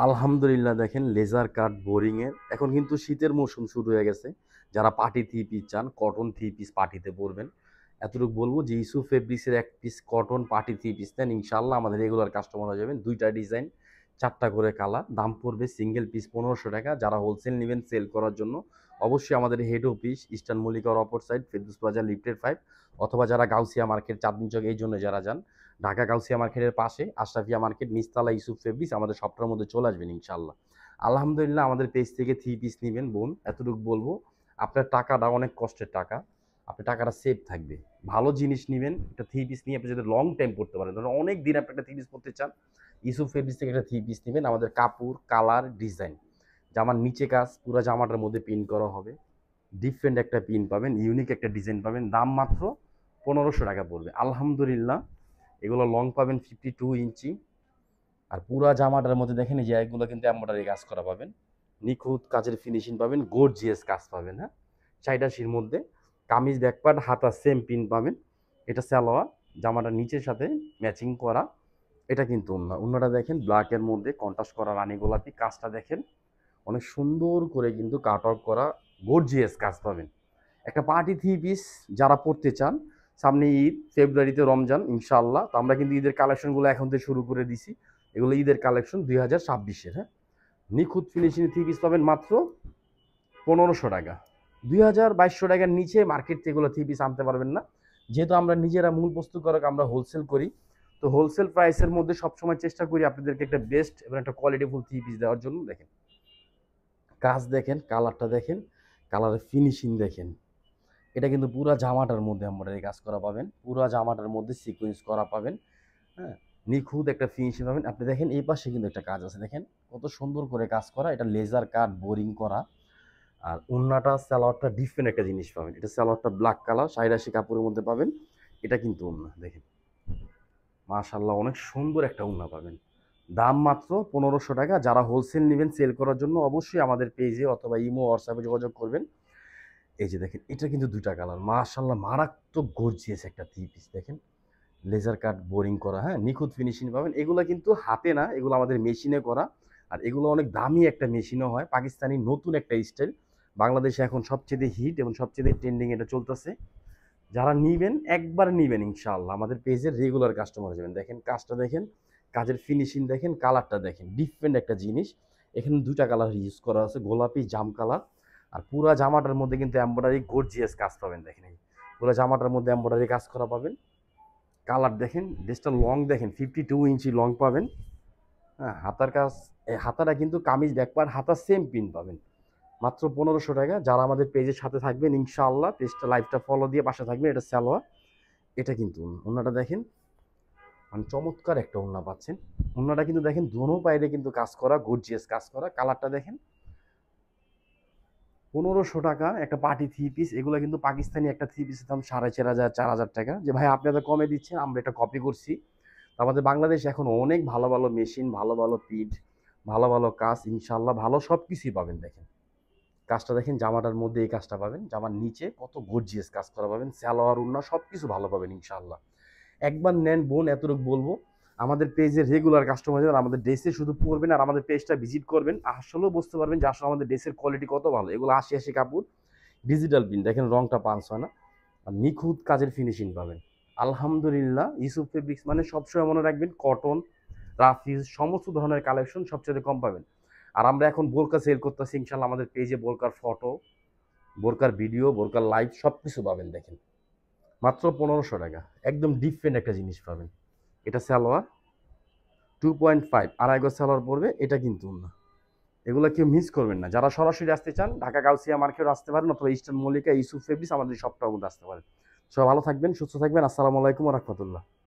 আলহামদুলিল্লাহ দেখেন লেজার কাট বোরিং এর এখন কিন্তু শীতের মৌসুম শুরু হয়ে গেছে। যারা পার্টি থ্রি পিস চান, কটন থ্রি পিস পার্টিতে পরবেন, এতটুকু বলবো যে ইস্যু ফেব্রিক্সের এক piece cotton party three piece নেন, ইনশাল্লাহ আমাদের রেগুলার কাস্টমার হয়ে যাবেন। দুইটা ডিজাইন, চারটা করে কালার, দাম পড়বে সিঙ্গেল পিস 1500 টাকা। যারা হোলসেল নেবেন সেল করার জন্য, অবশ্যই আমাদের হেড অফিস ইস্টার্ন মল্লিকার অপর সাইড ফেরদৌস বাজার লিফটেড 5, অথবা যারা গাউসিয়া মার্কেট চাঁদনী চক এই জন্য যারা যান, ঢাকা গাউসিয়া মার্কেটের পাশে আশরাফিয়া মার্কেট নিচতলা ইউসুফ ফেব্রিক্স আমাদের সপ্তাহের মধ্যে চলে আসবেন ইনশাল্লাহ। আলহামদুলিল্লাহ আমাদের পেজ থেকে থ্রি পিস নেবেন বোন, এতটুকু বলবো আপনার টাকাটা অনেক কষ্টের টাকা, আপনার টাকাটা সেভ থাকবে। ভালো জিনিস নেবেন, একটা থ্রি পিস নিয়ে আপনি যদি লং টাইম পড়তে পারেন, ধরুন অনেক দিন আপনি একটা থ্রি পিস পড়তে চান, ইউসুফ ফেব্রিক্স থেকে একটা থ্রি পিস নেবেন। আমাদের কাপড়, কালার, ডিজাইন, জামার নিচে কাজ পুরো জামাটার মধ্যে পিন করা হবে, ডিফারেন্ট একটা পিন পাবেন, ইউনিক একটা ডিজাইন পাবেন, দাম মাত্র 1500 টাকা পড়বে। আলহামদুলিল্লাহ এগুলো লং পাবেন 52 ইঞ্চি। আর পুরা জামাটার মধ্যে দেখেন এই যে এগুলো কিন্তু এমব্রয়ডারি কাজ করা পাবেন, নিখুঁত কাজের ফিনিশিং পাবেন, গর্জিয়াস কাজ পাবেন। হ্যাঁ, 84 মধ্যে কামিজ ব্যাকপার্ট হাতা সেম পিন পাবেন। এটা সালোয়ার, জামাটার নিচের সাথে ম্যাচিং করা। এটা কিন্তু ওন্নাটা দেখেন ব্ল্যাকের মধ্যে কন্ট্রাস্ট করা রানী গোলাপি, কাজটা দেখেন অনেক সুন্দর করে কিন্তু কাট আউট করা, গর্জিয়াস কাজ পাবেন। একটা পার্টি থ্রি পিস যারা পড়তে চান, সামনে ঈদ, ফেব্রুয়ারিতে রমজান ইনশাআল্লাহ, তো আমরা কিন্তু ঈদের কালেকশনগুলো এখন থেকে শুরু করে দিছি। এগুলো ঈদের কালেকশন 2026-এর। হ্যাঁ, নিখুঁত ফিনিশিং থ্রি পিস পাবেন মাত্র 1500 টাকা। 2200 টাকার নিচে মার্কেট থেকে এগুলো থ্রি পিস আনতে পারবেন না, যেহেতু আমরা নিজেরা মূল প্রস্তুতকারক, আমরা হোলসেল করি। তো হোলসেল প্রাইসের মধ্যে সবসময় চেষ্টা করি আপনাদেরকে একটা বেস্ট এবং একটা কোয়ালিটিফুল থ্রি পিস দেওয়ার জন্য। দেখেন কাজ, দেখেন কালারটা, দেখেন কালারের ফিনিশিং, দেখেন এটা কিন্তু পুরা জামাটার মধ্যে এমব্রয়ডারি কাজ করা পাবেন, পুরা জামাটার মধ্যে সিকোয়েন্স করা পাবেন। হ্যাঁ, নিখুঁত একটা ফিনিশিং পাবেন। আপনি দেখেন এই পাশে কিন্তু একটা কাজ আছে, দেখেন কত সুন্দর করে কাজ করা, এটা লেজার কাট বোরিং করা। আর ওন্নাটা সালোয়ারটা ডিফারেন্ট একটা জিনিস পাবেন, এটা সালোয়ারটা ব্ল্যাক কালার ৮৭ কাপড়ের মধ্যে পাবেন। এটা কিন্তু ওন্না দেখেন, মাশাআল্লাহ অনেক সুন্দর একটা ওন্না পাবেন। দাম মাত্র 1500 টাকা। যারা হোলসেল নেবেন সেল করার জন্য, অবশ্যই আমাদের পেজে অথবা ইমো হোয়াটসঅ্যাপে যোগাযোগ করবেন। এই যে দেখেন এটা কিন্তু দুইটা কালার, মাশাআল্লাহ মারাত্মক গর্জিয়াস একটা থ্রি পিস। দেখেন লেজার কাট বোরিং করা, হ্যাঁ নিখুঁত ফিনিশিং পাবেন। এগুলো কিন্তু হাতে না, এগুলো আমাদের মেশিনে করা। আর এগুলো অনেক দামি একটা মেশিনও হয়, পাকিস্তানি নতুন একটা স্টাইল, বাংলাদেশে এখন সবচেয়ে হিট এবং সবচেয়ে ট্রেন্ডিং এটা চলতেছে। যারা নিবেন একবার নিবেন ইনশাআল্লাহ, আমাদের পেজের রেগুলার কাস্টমার যাবেন। দেখেন কাজটা, দেখেন কাজের ফিনিশিং, দেখেন কালারটা, দেখেন ডিফারেন্ট একটা জিনিস। এখানে দুইটা কালার ইউজ করা আছে, গোলাপি জাম কালার। আর পুরা জামাটার মধ্যে কিন্তু এমব্রয়ডারি গর্জিয়াস কাজ পাবেন। দেখেন এই পুরা জামাটার মধ্যে এমব্রয়ডারি কাজ করা পাবেন। কালার দেখেন, ড্রেসটা লং দেখেন 52 ইঞ্চি লং পাবেন। হ্যাঁ, হাতার কাজ, হাতাটা কিন্তু কামিজ ব্যাকপার্ট হাতা সেম পিন পাবেন মাত্র 1500 টাকা। যারা আমাদের পেজের সাথে থাকবেন ইনশাআল্লাহ, পেজটা লাইভটা ফলো দিয়ে পাশে থাকবেন। এটা সালোয়ার, এটা কিন্তু ওন্নাটা দেখেন, মানে চমৎকার একটা ওন্না পাচ্ছেন। ওন্নাটা কিন্তু দেখেন দোনো পায়ে কিন্তু কাজ করা, গর্জিয়াস কাজ করা। কালারটা দেখেন, 1500 টাকা একটা পার্টি থ্রি পিস। এগুলো কিন্তু পাকিস্তানি একটা থ্রি পিসের দাম 4500 4000 টাকা। যে ভাই আপনি এত কমে দিচ্ছেন, আমরা এটা কপি করছি। তো আমাদের বাংলাদেশে এখন অনেক ভালো ভালো মেশিন, ভালো ভালো পিঠ, ভালো ভালো কাজ, ইনশাল্লাহ ভালো সব কিছুই পাবেন। দেখেন কাজটা, দেখেন জামাটার মধ্যে এই কাজটা পাবেন, জামার নিচে কত গর্জিয়াস কাজ করা পাবেন, সালোয়ার ওন্না সব কিছু ভালো পাবেন ইনশাল্লাহ। একবার নেন বোন, এতটুকু বলবো, আমাদের পেজের রেগুলার কাস্টমার যারা আমাদের ড্রেসে শুধু পরবেন আর আমাদের পেজটা ভিজিট করবেন, আসলেও বুঝতে পারবেন যে আসলে আমাদের ড্রেসের কোয়ালিটি কত ভালো। এগুলো ৮০ কাপড়, ডিজিটাল প্রিন্ট, দেখেন রংটা পাঞ্চ হয় না, আর নিখুঁত কাজের ফিনিশিং পাবেন। আলহামদুলিল্লাহ ইউসুফ ফেব্রিক্স মানে সবসময় মনে রাখবেন কটন, রাফিজ সমস্ত ধরনের কালেকশন সবচেয়ে কম পাবেন। আর আমরা এখন বোরকা সেল করতেছি ইনশাল্লাহ, আমাদের পেজে বোরকার ফটো, বোরকার ভিডিও, বোরকার লাইভ সব কিছু পাবেন। দেখেন মাত্র 1500 টাকা, একদম ডিফারেন্ট একটা জিনিস পাবেন। এটা সালোয়ার 2.5 আড়াই গজ সালোয়ার পড়বে, এটা কিন্তু না। এগুলো কেউ মিস করবেন না। যারা সরাসরি আসতে চান ঢাকা গাউসিয়া মার্কেটে আসতে পারেন, অথবা ইস্টার্ন মল্লিকা ইউসুফ ফেব্রিক্স আমাদের সবটার মধ্যে আসতে পারেন। সবাই ভালো থাকবেন, সুস্থ থাকবেন। আসসালামু আলাইকুম ওয়া রাহমাতুল্লাহ।